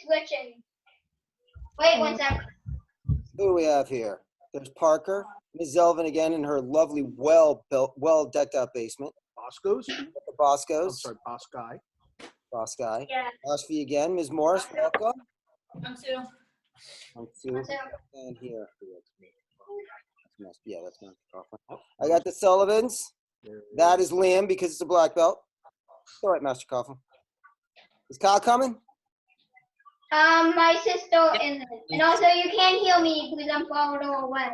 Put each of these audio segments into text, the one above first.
switching. Wait 1 second. Who do we have here? There's Parker, Ms. Zelvin again in her lovely, well-built, well-decked-out basement. Bosco's? The I'm Boscos. sorry, Boskai. Boskai. Yeah. Ashby again. Ms. Morris, welcome. I'm Sue. I'm Sue. One second. And here. Yeah, that's Master Coughlin. I got the Sullivans. That is Liam because it's a black belt. All right, Master Coughlin. Is Kyle coming? My sister and also you can't hear me because I'm far away.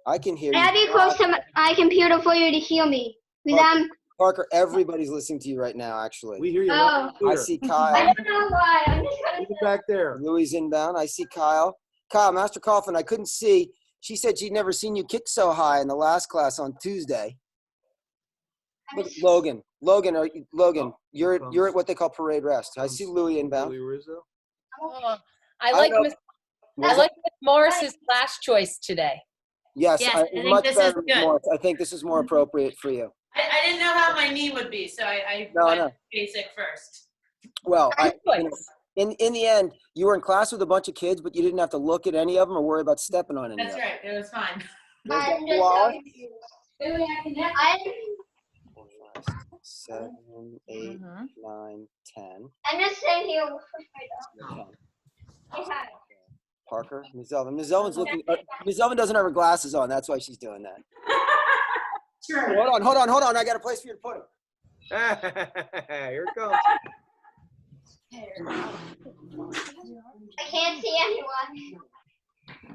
I can hear I have you. you close to my computer for you to hear me. Because I'm. Parker, everybody's listening to you right now, actually. We hear you. Oh. I see I Kyle. don't know why. I'm just gonna. Get back there. Louis inbound. I see Kyle. Kyle, Master Coughlin, I couldn't see. She said she'd never seen you kick so high in the last class on Tuesday. Look, Logan, you're at what they call parade rest. I see Louis inbound. Louis Rizzo. Oh, I like know. Miss Morris's class choice today. Yes, Yes, I think much this is better, good. Morris. I think this is more appropriate for you. I didn't know how my knee would be, so I No, went no. basic first. Well, Good choice. in the end, you were in class with a bunch of kids, but you didn't have to look at any of them or worry about stepping on any of That's them. right. It was fine. There's I'm that just Wallace. so confused. Maybe I can. I. 4, 5, 6, 7, 8, 9, 10. I'm just sitting here. 10. Okay. Parker, Ms. Zelvin. Ms. Zelvin's looking. Ms. Zelvin doesn't have her glasses on. That's why she's doing that. Sure. Hold on. I got a place for you to put them. Here it comes. I can't see anyone.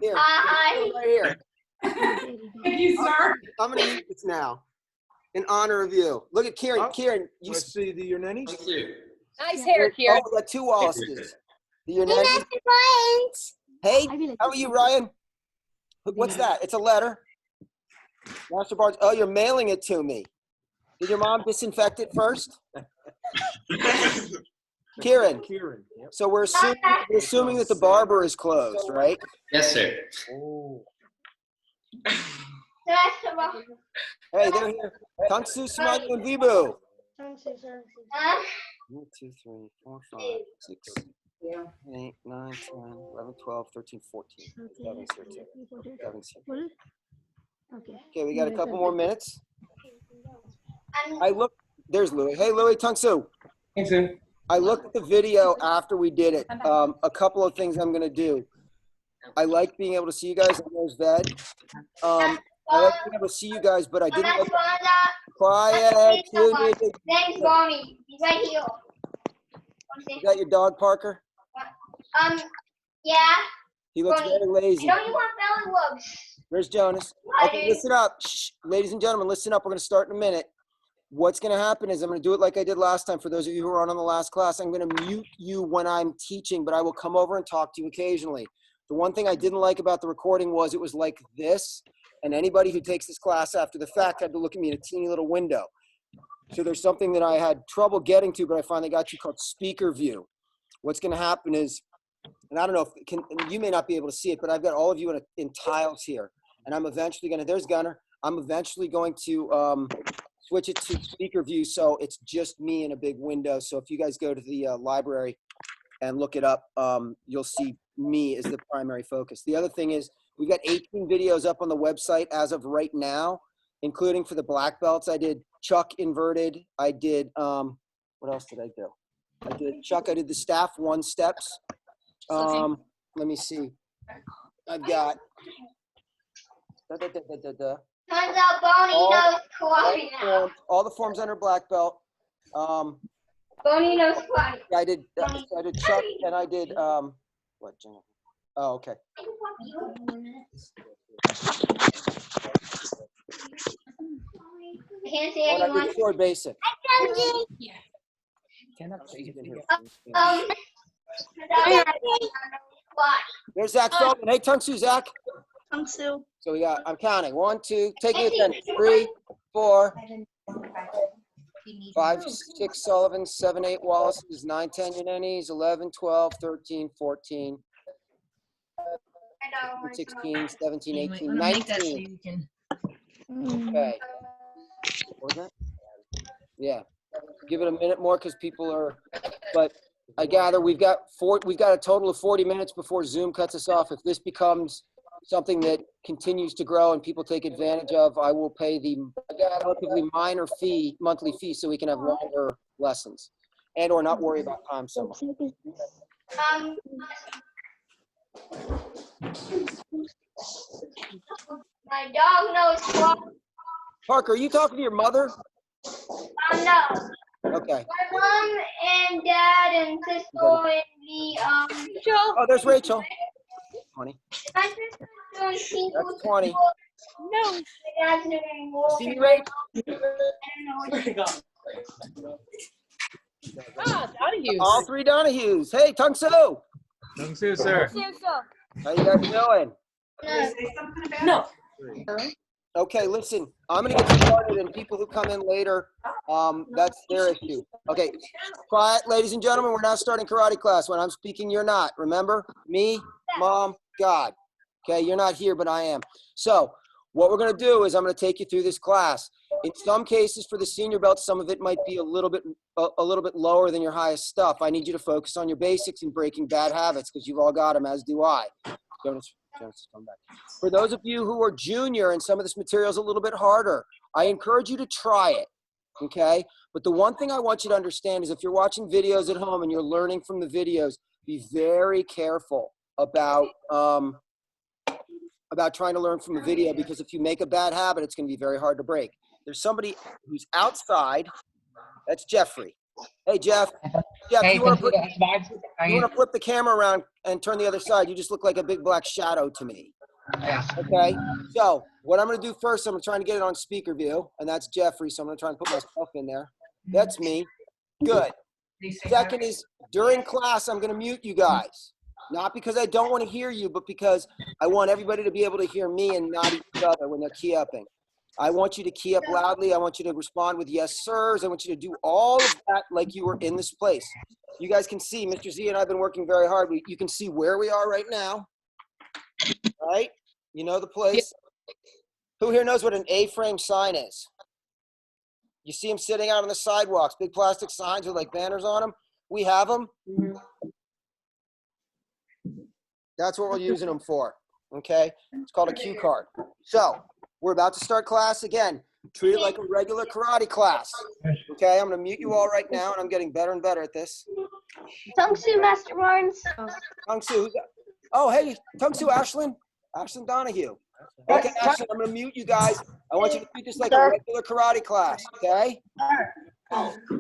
Here. Hi. Right here. Thank you, sir. I'm gonna use this now in honor of you. Look at Kieran. Oh. Kieran, you. Let's see your nannies. Nice hair, Kieran. Oh, we got 2 Wallaces. Your name. Hey, how are you, Ryan? What's that? It's a letter. Master Barnes. Oh, you're mailing it to me. Did your mom disinfect it first? Kieran. Kieran. Yep. So we're assuming that the barber is closed, right? Yes, sir. Oh. Hey, they're here. Tangsu, Sumanyu, and Vibu. 1, 2, 3, 4, 5, 6, 8, 9, 10, 11, 12, 13, 14. 11, 13, 17. Okay, we got a couple more minutes. There's Louis. Hey, Louis, Tangsu. Thanks, sir. I looked at the video after we did it. A couple of things I'm going to do. I like being able to see you guys. I know Ved. I like being able to see you guys, but I didn't like quiet. Thanks, Bonnie. He's right here. Is that your dog, Parker? Yeah. He looks very lazy. Don't you want belly rubs? Where's Jonas? Okay, listen up. Shh. Ladies and gentlemen, listen up. We're going to start in a minute. What's going to happen is I'm going to do it like I did last time. For those of you who were on the last class, I'm going to mute you when I'm teaching, but I will come over and talk to you occasionally. The one thing I didn't like about the recording was it was like this, and anybody who takes this class after the fact had to look at me in a teeny little window. So there's something that I had trouble getting to, but I finally got to called speaker view. What's going to happen is, and I don't know if and you may not be able to see it, but I've got all of you in tiles here, and I'm eventually going to, there's Gunnar. I'm eventually going to switch it to speaker view, so it's just me in a big window. So if you guys go to the library and look it up, you'll see me as the primary focus. The other thing is we've got 18 videos up on the website as of right now, including for the black belts. I did Chuck inverted. I did, what else did I do? I did the staff 1 steps. Let me see. I've got, Turns out Bonnie knows karate now. all the forms under black belt. Bonnie knows karate. I did Chuck and I did, what, Jennifer? Oh, okay. I can't see I anyone. did Sword Basic. There's Zach Feldman. Hey, Tangsu, Zach. Tangsu. So we got, I'm counting. 1, 2, take it again. 3, 4, 5, 6 Sullivan, 7, 8 Wallace's, 9, 10 Yannis, 11, 12, 13, 14, 16, 17, 18, 19. Okay. What was that? Yeah. Give it a minute more because people are, but I gather we've got a total of 40 minutes before Zoom cuts us off. If this becomes something that continues to grow and people take advantage of, I will pay the relatively minor monthly fee, so we can have longer lessons and or not worry about time so much. My dog knows what. Parker, are you talking to your mother? No. Okay. My mom and dad and sister and me, Joel, Oh, there's Rachel. 20. my sister doing people. That's 20. no. My dad's doing more. See me, Rach? I don't know what Ah, Donahue. All three Donahues. Hey, Tung Soo. Tung Soo, sir. How you guys doing? No. Say something about No. Okay, listen, I'm gonna get started, and people who come in later, that's their issue. Okay, quiet, ladies and gentlemen, we're now starting karate class. When I'm speaking, you're not. Remember? Me, Mom, God. Okay, you're not here, but I am. So what we're gonna do is I'm gonna take you through this class. In some cases, for the senior belt, some of it might be a little bit lower than your highest stuff. I need you to focus on your basics and breaking bad habits, because you've all got them, as do I. Jonas, come back. For those of you who are junior and some of this material is a little bit harder, I encourage you to try it, okay? But the one thing I want you to understand is if you're watching videos at home and you're learning from the videos, be very careful about trying to learn from a video, because if you make a bad habit, it's going to be very hard to break. There's somebody who's outside. That's Jeffrey. Hey, Jeff. Jeff, Hey, you want thank you. to flip the camera around and turn the other side? You just look like a big black shadow to me. Yeah. Okay. So what I'm going to do first, I'm trying to get it on speaker view, and that's Jeffrey. So I'm going to try and put myself in there. That's me. Good. Second is during class, I'm going to mute you guys. Not because I don't want to hear you, but because I want everybody to be able to hear me and not each other when they're key-upping. I want you to key up loudly. I want you to respond with yes, sirs. I want you to do all of that like you were in this place. You guys can see, Mr. Z and I have been working very hard. You can see where we are right now, right? You know the place. Who here knows what an A-frame sign is? You see them sitting out on the sidewalks, big plastic signs with like banners on them. We have them. That's what we're using them for, okay? It's called a cue card. So we're about to start class again. Treat it like a regular karate class, okay? I'm gonna mute you all right now, and I'm getting better and better at this. Tung Soo, Master Barnes. Tung Soo, oh, hey, Tung Soo, Ashlyn Donahue. Okay, Ashlyn, I'm gonna mute you guys. I want you to treat this like a regular karate class, okay?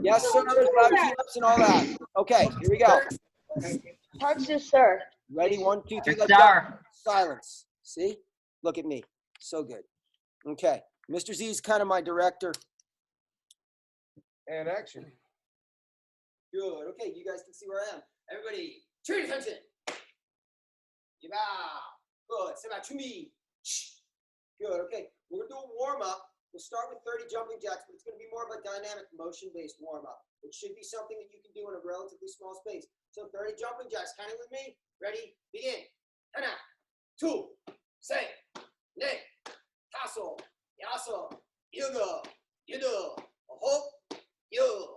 Yes, sir, loud key-ups and all that. Okay, here we go. Tung Soo, sir. Ready, 1, 2, 3, Yes, let's go. sir. Silence. See? Look at me. So good. Okay. Mr. Z is kind of my director. And action. Good. Okay, you guys can see where I am. Everybody, turn attention. Yeah. Good. Say back to me. Good. Okay. We're going to do a warm-up. We'll start with 30 jumping jacks, but it's going to be more of a dynamic motion-based warm-up. It should be something that you can do in a relatively small space. So 30 jumping jacks. Counting with me. Ready? Begin. 1, 2, 3, 4, tasso, yasso, yugo, yudo, hop, yu,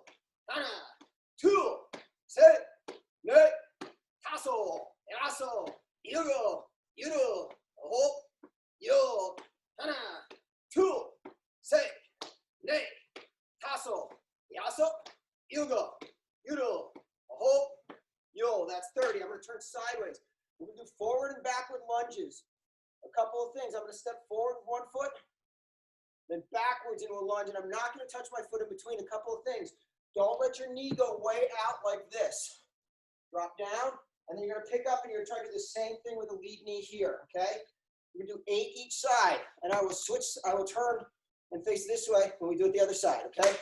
1, 2, 3, 4, tasso, yasso, yugo, yudo, hop, yu, 1, 2, 3, 4, tasso, yasso, yugo, yudo, hop, yu. That's 30. I'm going to turn sideways. We're going to do forward and backward lunges. A couple of things. I'm going to step forward with 1 foot, then backwards into a lunge, and I'm not going to touch my foot in between. A couple of things. Don't let your knee go way out like this. Drop down, and then you're going to pick up, and you're going to try to do the same thing with the lead knee here, okay? We're going to do 8 each side, and I will turn and face this way when we do it the other side, okay?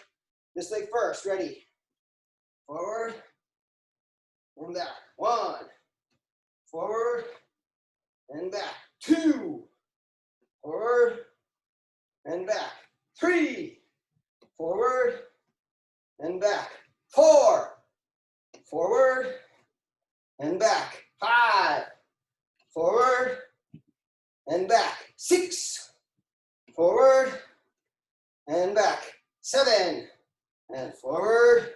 This leg first. Ready? Forward and back. 1. Forward and back. 2. Forward and back. 3. Forward and back. 4. Forward and back. 5. Forward and back. 6. Forward and back. 7. And forward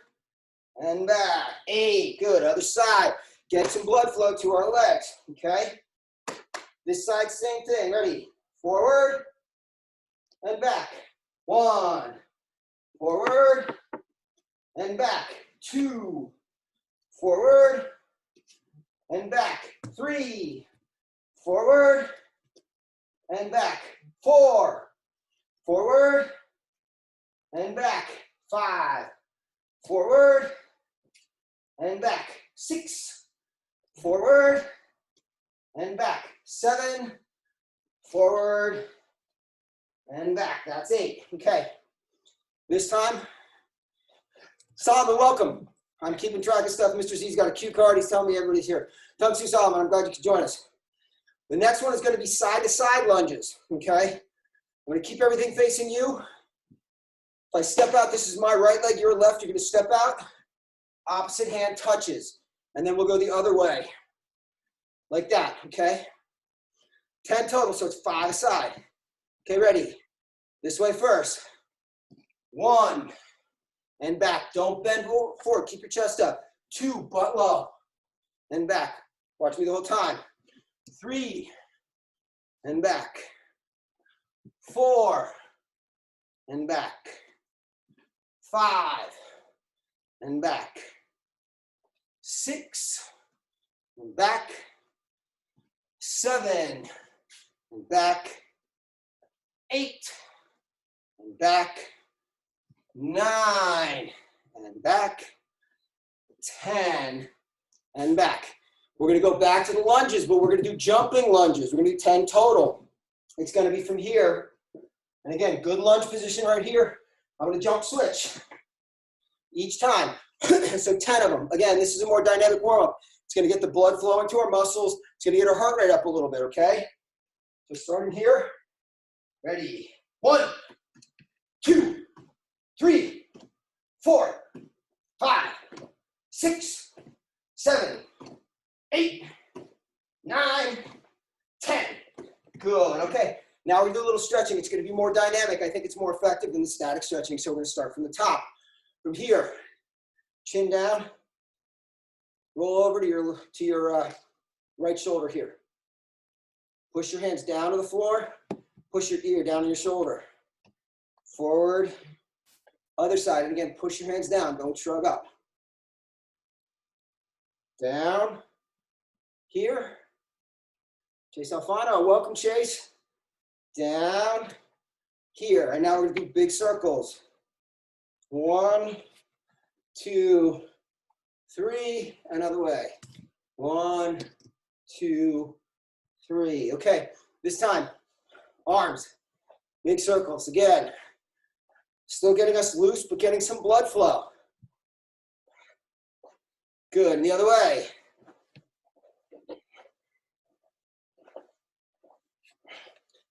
and back. 8, good. Other side. Get some blood flow to our legs, okay? This side, same thing. Ready? Forward and back. 1, forward and back. 2, forward and back. 3, forward and back. 4, forward and back. 5, forward and back. 6, forward and back. 7, forward and back. That's 8. Okay. This time, Solomon, welcome. I'm keeping track of stuff. Mr. Z's got a cue card. He's telling me everybody's here. Tung Su Solomon, I'm glad you could join us. The next one is going to be side-to-side lunges, okay? I'm going to keep everything facing you. If I step out, this is my right leg, your left. You're going to step out. Opposite hand touches. And then we'll go the other way. Like that, okay? 10 total, so it's 5 aside. Okay, ready? This way first. 1, and back. Don't bend forward. Keep your chest up. 2, butt low, and back. Watch me the whole time. 3, and back. 4, and back. 5, and back. 6, and back. 7, and back. 8, and back. 9, and back. 10, and back. We're going to go back to the lunges, but we're going to do jumping lunges. We're going to do 10 total. It's going to be from here. And again, good lunge position right here. I'm going to jump switch each time. So 10 of them. Again, this is a more dynamic warm-up. It's going to get the blood flowing to our muscles. It's going to get our heart rate up a little bit, okay? So starting here. Ready. 1, 2, 3, 4, 5, 6, 7, 8, 9, 10. Good. Okay. Now we do a little stretching. It's going to be more dynamic. I think it's more effective than the static stretching. So we're going to start from the top. From here, chin down. Roll over to your right shoulder here. Push your hands down to the floor. Push your ear down to your shoulder. Forward. Other side. And again, push your hands down. Don't shrug up. Down. Here. Chase Alfano. Welcome, Chase. Down. Here. And now we're going to do big circles. 1, 2, 3. Another way. 1, 2, 3. Okay. This time, arms. Big circles. Again. Still getting us loose, but getting some blood flow. Good. And the other way.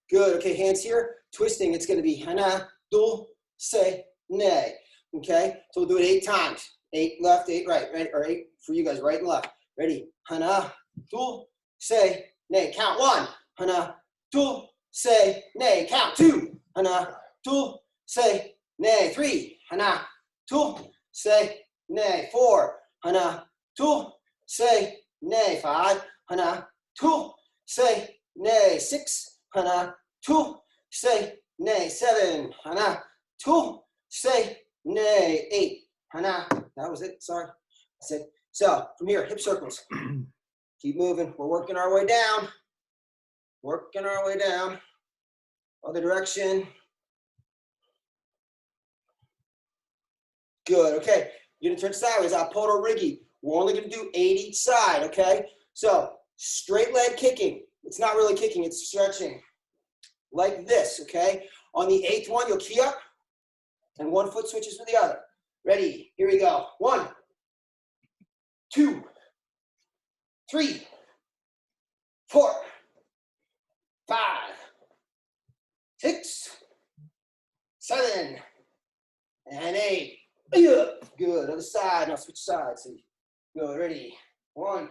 Good. Okay, hands here. Twisting. It's going to be hana, dul, se, ne. Okay, so we'll do it 8 times. 8 left, 8 right. Right, or 8 for you guys, right and left. Ready? Hana, dul, se, ne. Count 1. Hana, dul, se, ne. Count 2. Hana, dul, se, ne. 3. Hana, dul, se, ne. 4. Hana, dul, se, ne. 5. Hana, dul, se, ne. 6. Hana, 2, say, ne. 7. Hana, 2, say, ne. 8. Hana, that was it. Sorry. That's it. So from here, hip circles. Keep moving. We're working our way down. Working our way down. Other direction. Good. Okay. You're going to turn sideways. Appoto Rigi. We're only going to do 8 each side. Okay. So straight leg kicking. It's not really kicking. It's stretching. Like this. Okay. On the 8th one, you'll key up. And one foot switches with the other. Ready? Here we go. 1, 2, 3, 4, 5, 6, 7, and 8. Good. Other side. Now switch sides. So go. Ready? 1,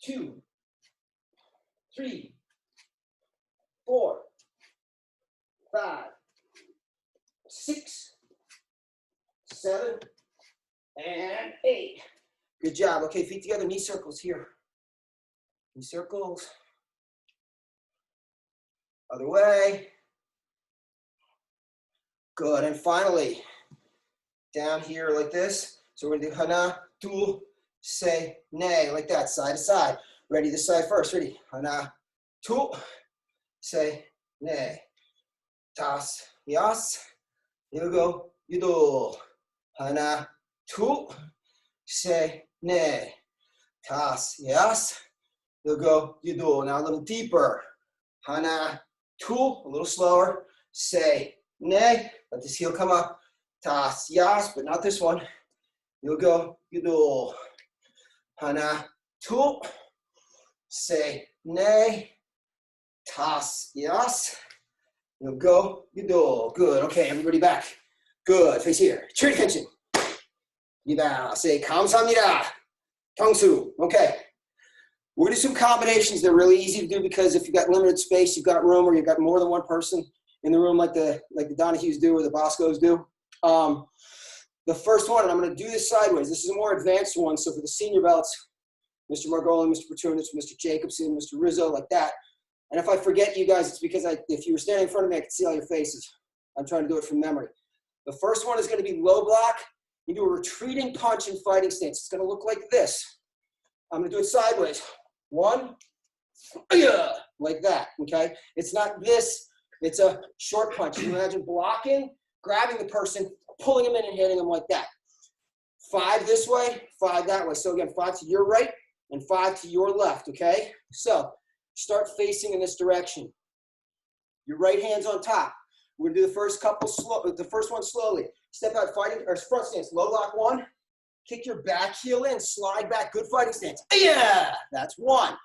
2, 3, 4, 5, 6, 7, And 8. Good job. Okay, feet together, knee circles here. Knee circles. Other way. Good. And finally, down here like this. So we're going to do hana, tu, se, ne, like that, side to side. Ready this side first. Ready? Hana, tu, se, ne. Tas, yas. Here we go. Yudo. Hana, tu, se, ne. Tas, yas. Here we go. Yudo. Now a little deeper. Hana, tu, a little slower. Se, ne. Let this heel come up. Tas, yas, but not this one. You'll go, yudo. Hana, tu, se, ne. Tas, yas. You'll go, yudo. Good. Okay, everybody back. Good. Face here. Turn attention. Yida. Say, 감사합니다. Tongsu. Okay. We're going to do some combinations. They're really easy to do because if you've got limited space, you've got room, or you've got more than one person in the room like the Donahues do or the Boscos do. The first one, and I'm going to do this sideways. This is a more advanced one. So for the senior belts, Mr. Margoli, Mr. Petunis, Mr. Jacobson, Mr. Rizzo, like that. And if I forget you guys, it's because if you were standing in front of me, I could see all your faces. I'm trying to do it from memory. The first one is going to be low block. You do a retreating punch in fighting stance. It's going to look like this. I'm going to do it sideways. 1, like that, okay? It's not this. It's a short punch. You imagine blocking, grabbing the person, pulling them in and hitting them like that. 5 this way, 5 that way. So again, 5 to your right and 5 to your left, okay? So start facing in this direction. Your right hand's on top. We're gonna do the first one slowly. Step out fighting, or front stance, low lock 1. Kick your back heel in, slide back, good fighting stance. Yeah, that's 1.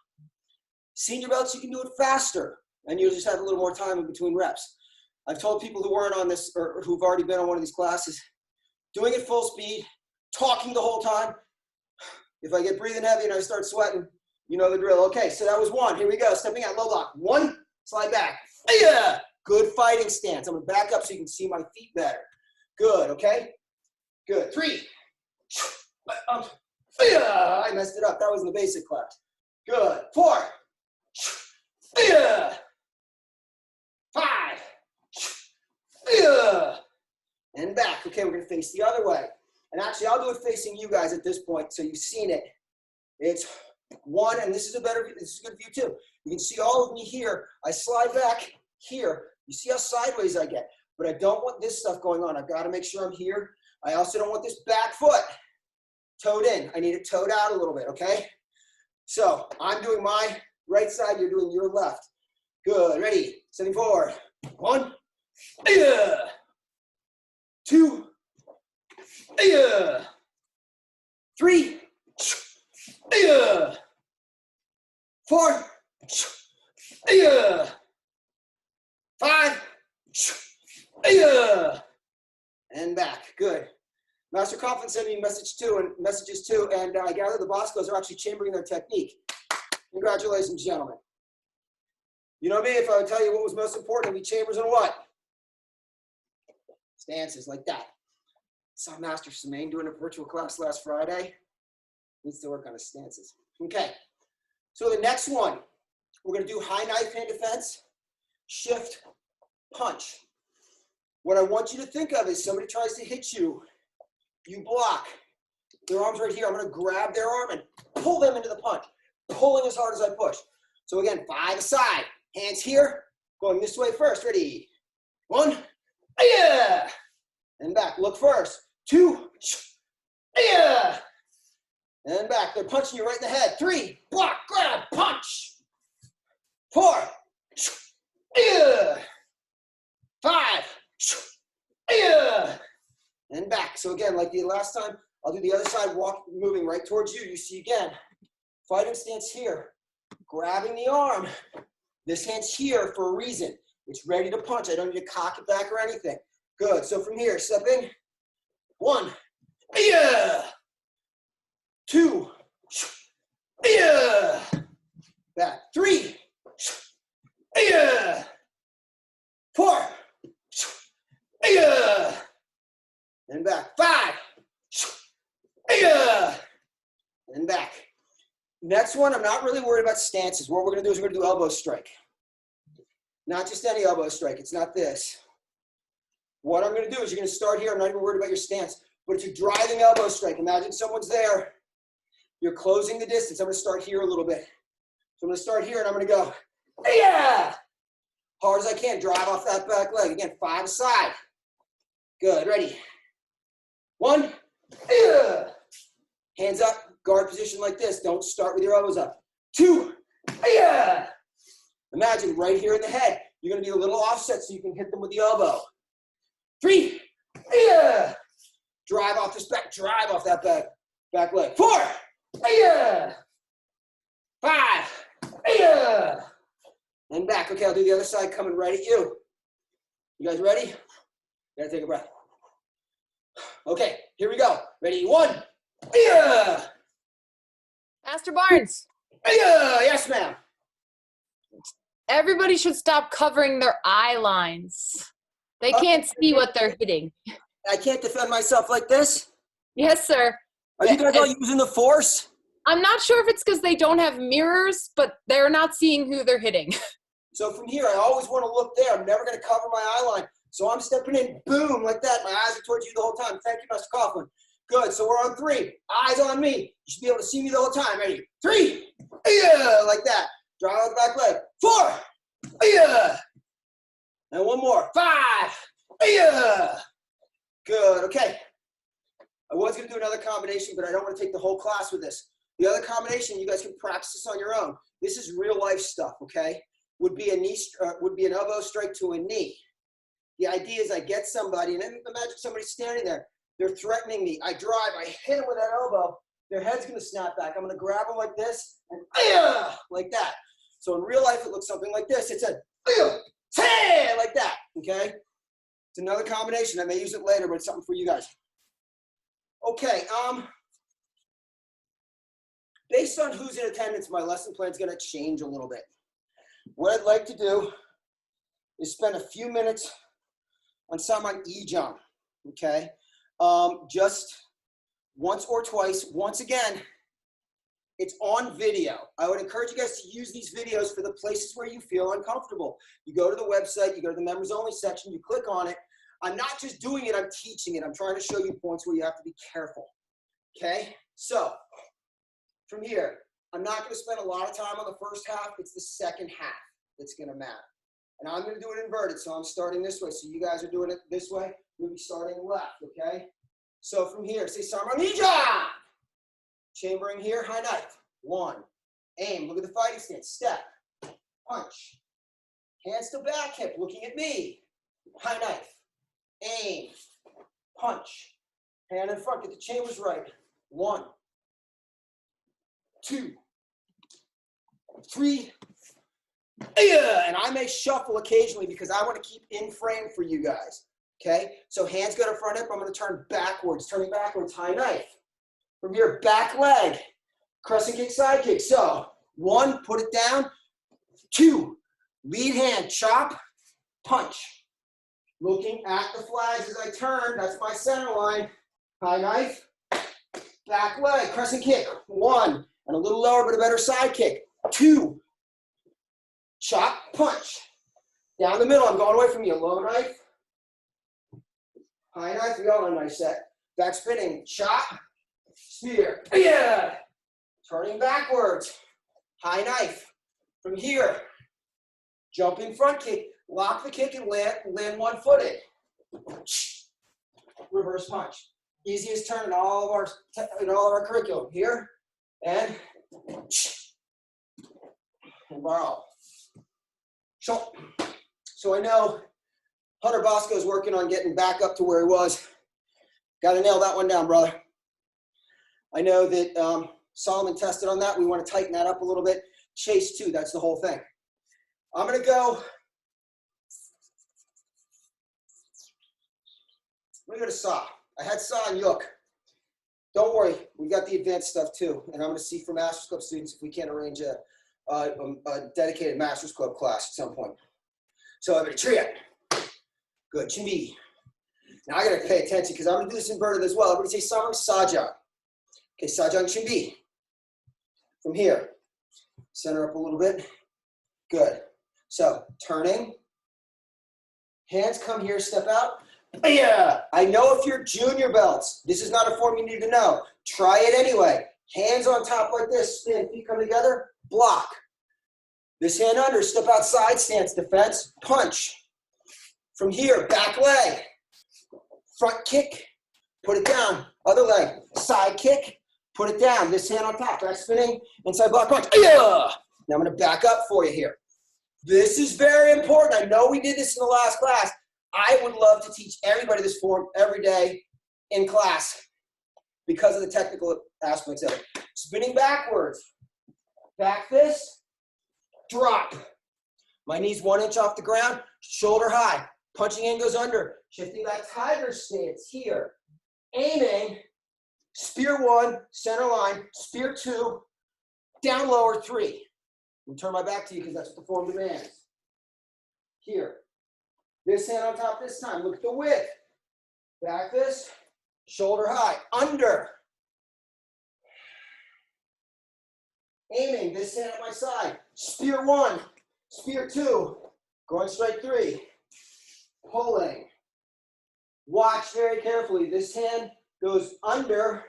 Senior belts, you can do it faster, and you'll just have a little more time in between reps. I've told people who weren't on this or who've already been on one of these classes, doing it full speed, talking the whole time. If I get breathing heavy and I start sweating, you know the drill. Okay, so that was 1. Here we go. Stepping out, low block. 1, slide back. Yeah, good fighting stance. I'm gonna back up so you can see my feet better. Good, okay? Good. 3. Yeah, I messed it up. That was in the basic class. Good. 4. Yeah. 5. Yeah. And back. Okay, we're going to face the other way. And actually, I'll do it facing you guys at this point, so you've seen it. It's 1, and this is a good view too. You can see all of me here. I slide back here. You see how sideways I get. But I don't want this stuff going on. I've got to make sure I'm here. I also don't want this back foot toed in. I need it toed out a little bit, okay? So I'm doing my right side. You're doing your left. Good. Ready? Stepping forward. 1. 2. 3. 4. 5. And back. Good. Master Coughlin sent me messages too, and I gather the Boscos are actually chambering their technique. Congratulations, gentlemen. You know me, if I would tell you what was most important, it'd be chambers and what? Stances, like that. Saw Master Semaine doing a virtual class last Friday. Needs to work on his stances. Okay, so the next one, we're gonna do high knife hand defense, shift, punch. What I want you to think of is somebody tries to hit you, you block. Their arm's right here. I'm gonna grab their arm and pull them into the punch, pulling as hard as I push. So again, 5 aside, hands here, going this way first. Ready? 1, yeah, and back. Look first. 2, yeah, and back. They're punching you right in the head. 3, block, grab, punch. 4, yeah, 5, yeah, and back. So again, like the last time, I'll do the other side, moving right towards you. You see again, fighting stance here, grabbing the arm. This hand's here for a reason. It's ready to punch. I don't need to cock it back or anything. Good. So from here, step in. 1, yeah. 2, yeah. Back. 3, yeah. 4, yeah. And back. 5, Next one, I'm not really worried about stances. What we're gonna do is we're gonna do elbow strike. Not just any elbow strike, it's not this. What I'm gonna do is you're gonna start here. I'm not even worried about your stance, but it's a driving elbow strike. Imagine someone's there. You're closing the distance. I'm gonna start here a little bit. So I'm gonna start here and I'm gonna go, yeah! Hard as I can, drive off that back leg. Again, 5 aside. Good, ready. 1, yeah! Hands up, guard position like this. Don't start with your elbows up. 2, yeah! Imagine right here in the head, you're gonna be a little offset so you can hit them with the elbow. 3, yeah! Drive off this back, drive off that back leg. 4, yeah! 5, yeah! And back. Okay, I'll do the other side coming right at you. You guys ready? Gotta take a breath. Okay, here we go. Ready? 1, yeah! Master Barnes, Yeah! Yes, ma'am. everybody should stop covering their eye lines. They can't see what they're hitting. I can't defend myself like this. Yes, sir. Are you guys all using the force? I'm not sure if it's because they don't have mirrors, but they're not seeing who they're hitting. So from here, I always want to look there. I'm never going to cover my eye line. So I'm stepping in, boom, like that. My eyes are towards you the whole time. Thank you, Mr. Coughlin. Good, so we're on 3. Eyes on me. You should be able to see me the whole time. Ready? 3, yeah, like that. Drive out the back leg. 4, yeah. And one more. 5, yeah. Good, okay. I was going to do another combination, but I don't want to take the whole class with this. The other combination, you guys can practice this on your own. This is real life stuff, okay? Would be an elbow strike to a knee. The idea is I get somebody, and then imagine somebody standing there. They're threatening me. I drive, I hit them with that elbow. Their head's gonna snap back. I'm gonna grab them like this, and like that. So in real life, it looks something like this. It's a like that, okay? It's another combination. I may use it later, but it's something for you guys. Okay, based on who's in attendance, my lesson plan is gonna change a little bit. What I'd like to do is spend a few minutes on some on E-jump, okay? Just once or twice. Once again, it's on video. I would encourage you guys to use these videos for the places where you feel uncomfortable. You go to the website, you go to the members only section, you click on it. I'm not just doing it, I'm teaching it. I'm trying to show you points where you have to be careful, okay? So, from here, I'm not gonna spend a lot of time on the first half, it's the second half that's gonna matter. And I'm gonna do it inverted, so I'm starting this way. So you guys are doing it this way, you'll be starting left, okay? So from here, say Sarmanija! Chambering here, high knife. 1, aim, look at the fighting stance, step, punch. Hands to back hip, looking at me. High knife, aim, punch. Hand in front, get the chambers right. 1, 2, 3, and I may shuffle occasionally because I want to keep in frame for you guys, okay? So hands go to front hip, I'm going to turn backwards, turning backwards, high knife. From here, back leg, crescent kick, side kick. So 1, put it down. 2, lead hand, chop, punch. Looking at the flags as I turn, that's my center line. High knife, back leg, crescent kick. 1, and a little lower but a better side kick. 2, chop, punch. Down the middle, I'm going away from you. Low knife, high knife, we all know a nice set. Back spinning, chop, spear. Yeah. Turning backwards, high knife. From here, jumping front kick, lock the kick and land one-footed. Reverse punch. Easiest turn in all of our curriculum. Here, and borrow. So I know Hunter Bosco is working on getting back up to where he was. Got to nail that one down, brother. I know that Solomon tested on that. We want to tighten that up a little bit. Chase too, that's the whole thing. I'm going to go to Sa. I had Sa and Yook. Don't worry, we got the advanced stuff too. And I'm going to see for Masters Club students if we can't arrange a dedicated Masters Club class at some point. So I'm going to trio. Good, Chimbi. Now I got to pay attention because I'm going to do this inverted as well. Everybody say Samang Sajang. Okay, Sajang Chimbi. from here. Center up a little bit. Good. So turning. Hands come here, step out. Yeah. I know if you're junior belts, this is not a form you need to know. Try it anyway. Hands on top like this, spin, feet come together, block. This hand under, step outside, stance, defense, punch. From here, back leg, front kick, put it down. Other leg, side kick, put it down. This hand on top, back spinning, inside block punch. Yeah. Now I'm gonna back up for you here. This is very important. I know we did this in the last class. I would love to teach everybody this form every day in class because of the technical aspects of it. Spinning backwards, back fist, drop. My knees 1 inch off the ground, shoulder high. Punching in goes under. Shifting back tiger stance here. Aiming, spear 1, center line, spear 2, down lower 3. I'm gonna turn my back to you because that's what the form demands. Here. This hand on top this time. Look at the width. Back fist, shoulder high, under. Aiming, this hand at my side. Spear 1, spear 2, going straight 3. Pulling. Watch very carefully. This hand goes under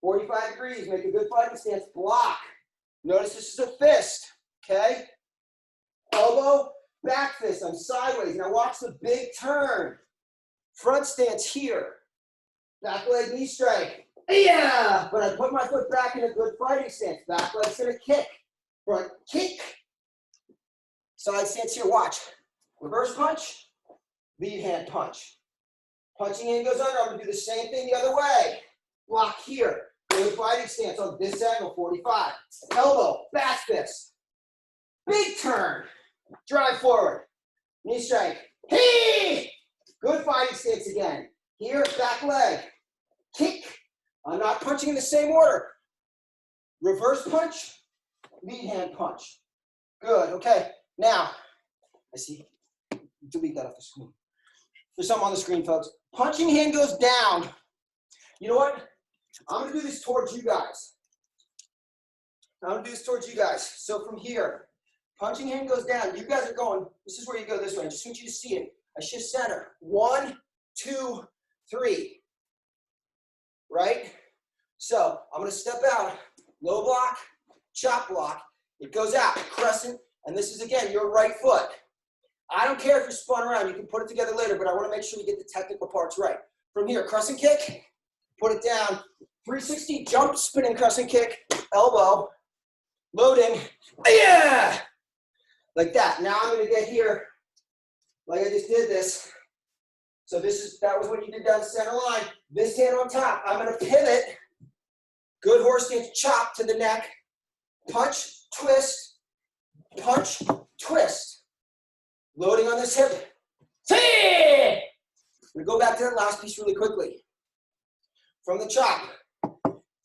45 degrees. Make a good fighting stance. Block. Notice this is a fist, okay? Elbow, back fist. I'm sideways. Now watch the big turn. Front stance here. Back leg knee strike. Yeah! But I put my foot back in a good fighting stance. Back leg's gonna kick. Front kick. Side stance here. Watch. Reverse punch. Lead hand punch. Punching in goes under. I'm going to do the same thing the other way. Block here. Good fighting stance on this angle, 45. Elbow, back fist. Big turn. Drive forward. Knee strike. Hey! Good fighting stance again. Here, back leg. Kick. I'm not punching in the same order. Reverse punch. Lead hand punch. Good. Okay. Now, I see. Delete that off the screen. There's something on the screen, folks. Punching hand goes down. You know what? I'm going to do this towards you guys. So from here, punching hand goes down. You guys are going, this is where you go this way. I just want you to see it. I shift center. 1, 2, 3. Right? So I'm going to step out. Low block, chop block. It goes out, crescent. And this is, again, your right foot. I don't care if you're spun around. You can put it together later, but I want to make sure we get the technical parts right. From here, crescent kick, put it down. 360, jump, spinning crescent kick, elbow, loading, yeah! Like that. Now I'm going to get here, like I just did this. So that was what you did down the center line. This hand on top. I'm going to pivot. Good horse stance, chop to the neck. Punch, twist, twist. Loading on this hip. I'm going to go back to that last piece really quickly. From the chop,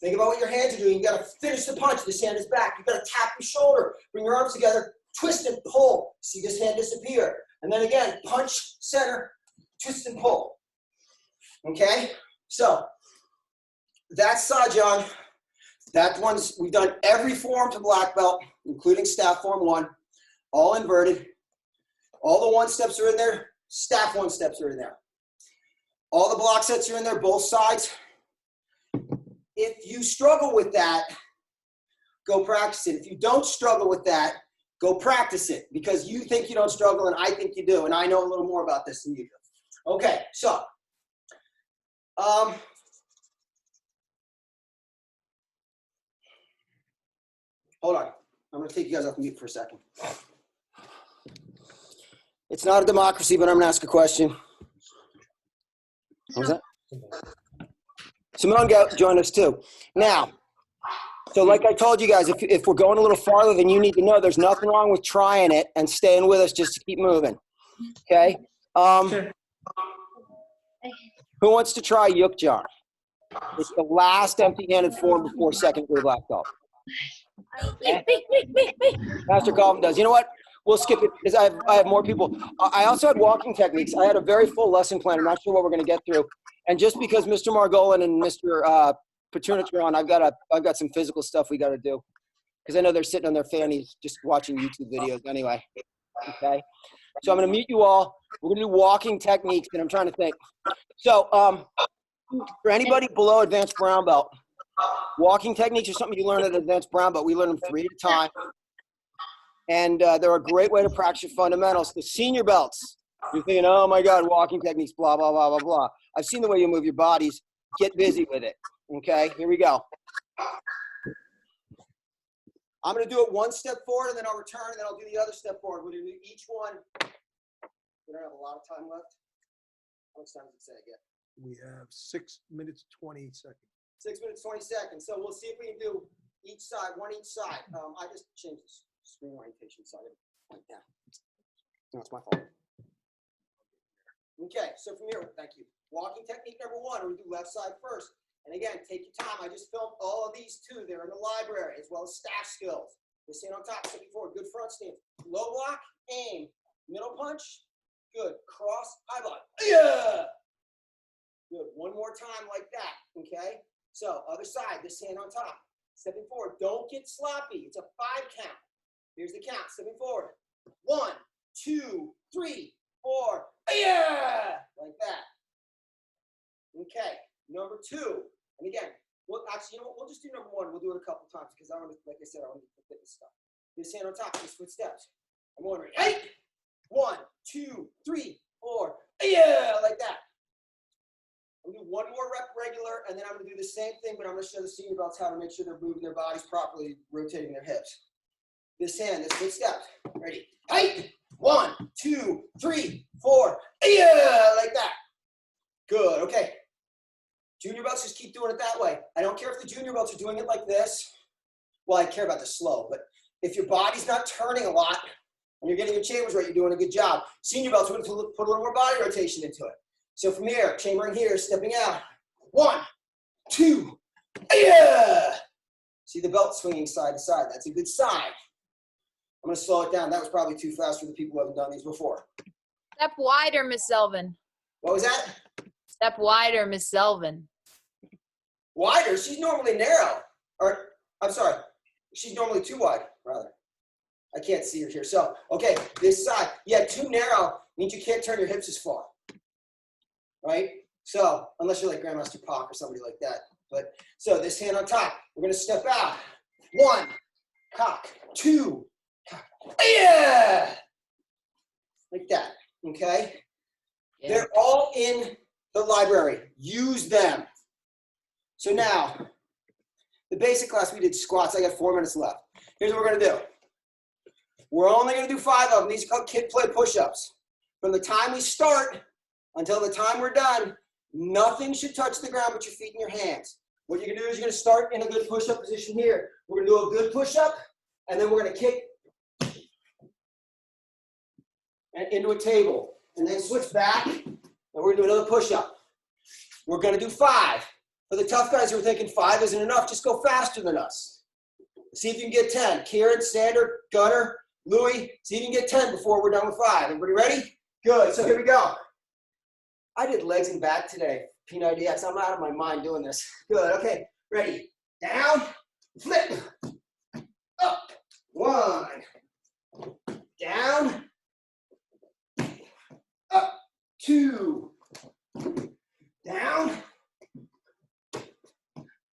think about what your hands are doing. You got to finish the punch. This hand is back. You got to tap your shoulder. Bring your arms together. Twist and pull. See this hand disappear. And then again, punch, center, twist and pull. Okay? So, that's Sajan. That one's, we've done every form to black belt, including staff form 1. All inverted. All the 1 steps are in there. Staff 1 steps are in there. All the block sets are in there, both sides. If you struggle with that, go practice it. If you don't struggle with that, go practice it because you think you don't struggle and I think you do. And I know a little more about this than you do. Okay, so. Hold on. I'm going to take you guys off mute for a second. It's not a democracy, but I'm going to ask a question. What was that? Simone joined us too. Now, so like I told you guys, if we're going a little farther than you need to know, there's nothing wrong with trying it and staying with us just to keep moving. Okay? Who wants to try Yuk Jan? It's the last empty-handed form before second degree black belt. Master Calvin does. You know what? We'll skip it because I have more people. I also had walking techniques. I had a very full lesson plan. I'm not sure what we're going to get through. And just because Mr. Margolin and Mr. Petunich are on, I've got some physical stuff we got to do. because I know they're sitting on their fannies just watching YouTube videos anyway. Okay. So I'm going to mute you all. We're going to do walking techniques, and I'm trying to think. So for anybody below advanced brown belt, walking techniques are something you learn at advanced brown belt. We learn them 3 at a time. And they're a great way to practice your fundamentals. The senior belts, you're thinking, oh my God, walking techniques, blah, blah, blah, blah, blah. I've seen the way you move your bodies. Get busy with it. Okay, here we go. I'm going to do it 1 step forward, and then I'll return, and then I'll do the other step forward. We'll do each one. We don't have a lot of time left. How much time does it say again? We have 6 minutes, 20 seconds. 6 minutes, 20 seconds. So we'll see if we can do each side, one each side. I just changed the screen orientation, so I didn't point down. No, it's my fault. Okay, so from here, thank you. Walking technique number 1, we do left side first. And again, take your time. I just filmed all of these too. They're in the library, as well as staff skills. We're staying on top, stepping forward, good front stance. Low block, aim, middle punch, good. Cross, high block, yeah! Good, one more time like that, okay? So, other side, this hand on top. Stepping forward, don't get sloppy. It's a 5 count. Here's the count, stepping forward. 1, 2, 3, 4, yeah! Like that. Okay, number 2. And again, well, actually, you know what? We'll just do number 1. We'll do it a couple times because I want to, like I said, I want to get the fitness stuff. This hand on top, these footsteps. I'm going right. 1, 2, 3, 4, yeah! Like that. I'm going to do 1 more rep regular, and then I'm going to do the same thing, but I'm going to show the senior belts how to make sure they're moving their bodies properly, rotating their hips. This hand, this footstep. Ready? 1, 2, 3, 4, yeah! Like that. Good, okay. Junior belts, just keep doing it that way. I don't care if the junior belts are doing it like this. Well, I care about the slow, but if your body's not turning a lot and you're getting your chambers right, you're doing a good job. Senior belts, we're going to put a little more body rotation into it. So from here, chambering here, stepping out. 1, 2, yeah! See the belt swinging side to side. That's a good sign. I'm going to slow it down. That was probably too fast for the people who haven't done these before. Step wider, Miss Selvin. What was that? Step wider, Miss Selvin. Wider? She's normally narrow. Or, I'm sorry. She's normally too wide, rather. I can't see her here. So, okay, this side. Yeah, too narrow means you can't turn your hips as far. Right? So, unless you're like Grandmaster Pac or somebody like that. But, so this hand on top. We're going to step out. 1, cock. 2, cock. Yeah! Like that. Okay? Yeah. They're all in the library. Use them. So now, the basic class, we did squats. I got 4 minutes left. Here's what we're going to do. We're only going to do 5 of them. These are called kid play push-ups. From the time we start until the time we're done, nothing should touch the ground but your feet and your hands. What you're going to do is you're going to start in a good push-up position here. We're going to do a good push-up, and then we're going to kick and into a table. And then switch back, and we're going to do another push-up. We're going to do 5. For the tough guys who are thinking 5 isn't enough, just go faster than us. See if you can get 10. Kieran, Sander, Gunner, Louie, see if you can get 10 before we're done with 5. Everybody ready? Good, so here we go. I did legs and back today, P90X. I'm out of my mind doing this. Good, okay, ready. Down, flip, up, 1, down, up, 2, down,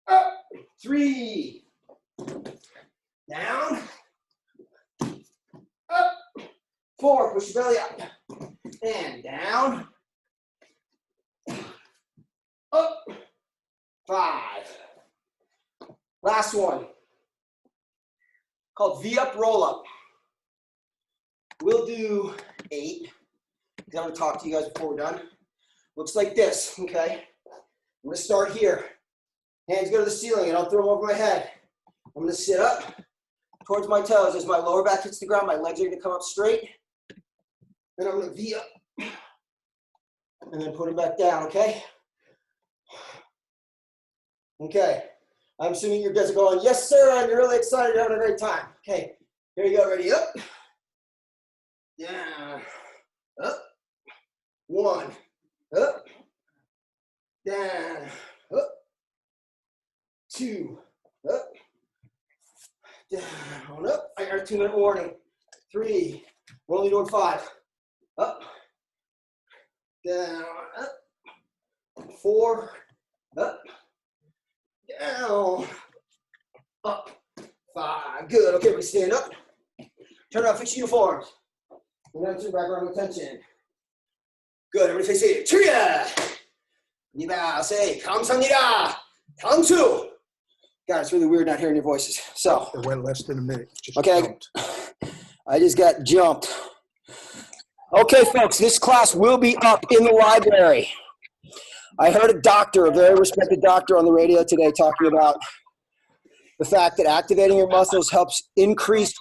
up, 3, down, up, 4, push your belly up, and down, up, 5. Last one, called V-up, roll-up. We'll do 8, because I'm going to talk to you guys before we're done. Looks like this, okay? I'm going to start here. Hands go to the ceiling, and I'll throw them over my head. I'm going to sit up towards my toes. As my lower back hits the ground, my legs are going to come up straight. Then I'm going to V up. And then put them back down, okay? Okay. I'm assuming you guys are going, yes, sir, and you're really excited, having a great time. Okay, here you go, ready, up. Down, up. 1, up. Down, up. 2, up. Down, up. I got a 2-minute warning. 3. We're only doing 5. Up. Down, up. 4. Up. Down. Up. 5. Good. Okay, we stand up. Turn around, fix your uniforms. We're going to background attention. Good. Everybody face it. Cheerio. Niba, say, 감사합니다. 당수. God, it's really weird not hearing your voices. So, It went less than a minute. Just okay, jumped. I just got jumped. Okay, folks, this class will be up in the library. I heard a doctor, a very respected doctor on the radio today talking about the fact that activating your muscles helps increase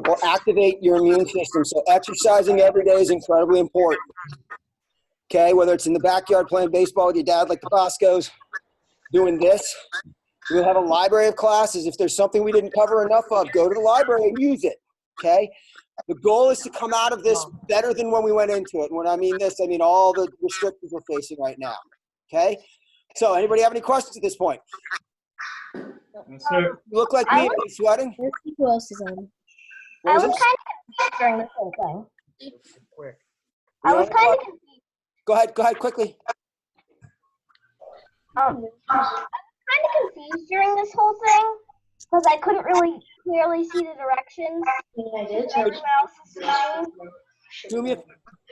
or activate your immune system. So exercising every day is incredibly important. Okay, whether it's in the backyard playing baseball with your dad like the Boscos, doing this. We'll have a library of classes. If there's something we didn't cover enough of, go to the library and use it, okay? The goal is to come out of this better than when we went into it. And when I mean this, I mean all the restrictions we're facing right now, okay? So anybody have any questions at this point? You look like me. Are you sweating? Let's see who else is on. What I was was this? kind of confused during this whole thing. Quick. I was kind of confused. Go ahead, quickly. I was kind of confused during this whole thing because I couldn't really clearly see the directions. I did. Everyone else is saying.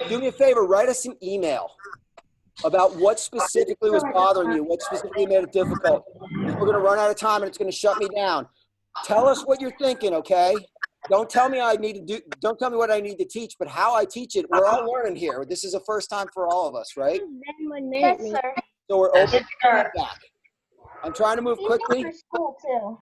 Do me a favor, write us an email about what specifically was bothering you, what specifically made it difficult. We're going to run out of time and it's going to shut me down. Tell us what you're thinking, okay? Don't tell me don't tell me what I need to teach, but how I teach it. We're all learning here. This is a first time for all of us, right? Then 1 minute. Yes, sir. So we're open to feedback. I'm trying to move These quickly. are for school too.